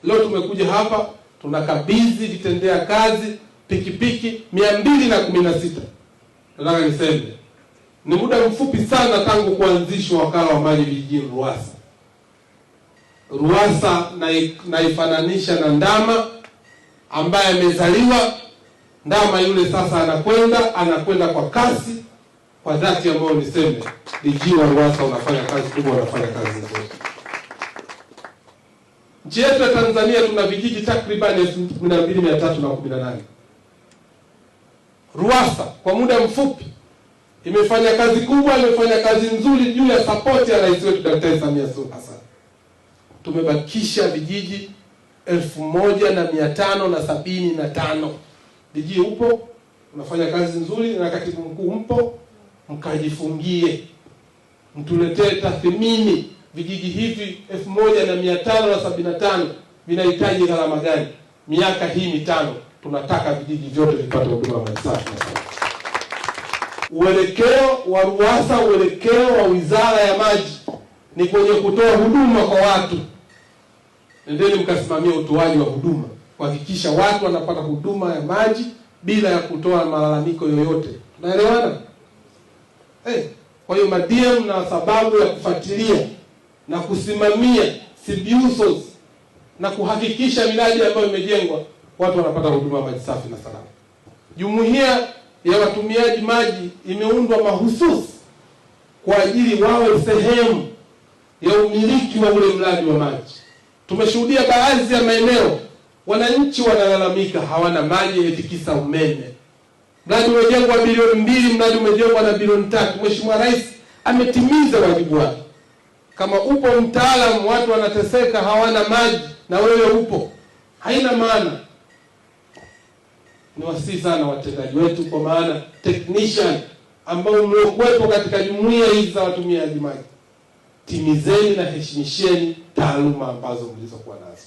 Leo tumekuja hapa tunakabidhi vitendea kazi pikipiki 216. Nataka niseme ni muda mfupi sana tangu kuanzishwa wakala wa maji vijijini RUWASA. RUWASA naifananisha na ndama ambaye amezaliwa. Ndama yule sasa anakwenda kwa kasi, kwa dhati ambayo niseme DG wa RUWASA unafanya kazi kubwa, unafanya kazi nzuri. Nchi yetu ya Tanzania tuna vijiji takriban 12318. RUWASA kwa muda mfupi imefanya kazi kubwa, imefanya kazi nzuri juu ya support ya Rais wetu Daktari Samia Suluhu Hassan. Tumebakisha vijiji 1575. DG upo, unafanya kazi nzuri, na katibu mkuu mpo, mkajifungie. Mtuletee tathmini vijiji hivi 1575 vinahitaji gharama gani? Miaka hii mitano tunataka vijiji vyote vipate huduma ya maji safi. Uelekeo wa RUWASA, uelekeo wa Wizara ya Maji ni kwenye kutoa huduma kwa watu. Nendeni mkasimamia utoaji wa huduma, kuhakikisha watu wanapata huduma ya maji bila ya kutoa malalamiko yoyote. Tunaelewana? Kwa hiyo madiem na sababu ya kufuatilia na kusimamia CBUSOS na kuhakikisha miradi ambayo imejengwa watu wanapata huduma ya maji safi na salama. Jumuiya ya watumiaji maji imeundwa mahususi kwa ajili wawe sehemu ya umiliki wa ule mradi wa maji. Tumeshuhudia baadhi ya maeneo wananchi wanalalamika hawana maji eti kisa umeme. Mradi umejengwa bilioni 2, mradi umejengwa na bilioni 3. Mheshimiwa Rais ametimiza wajibu wake. Kama upo mtaalamu, watu wanateseka hawana maji na wewe upo, haina maana. Ni wasihi sana watendaji wetu, kwa maana technician ambao mliokuwepo katika jumuiya hizi za watumiaji maji, timizeni na heshimisheni taaluma ambazo mlizokuwa nazo.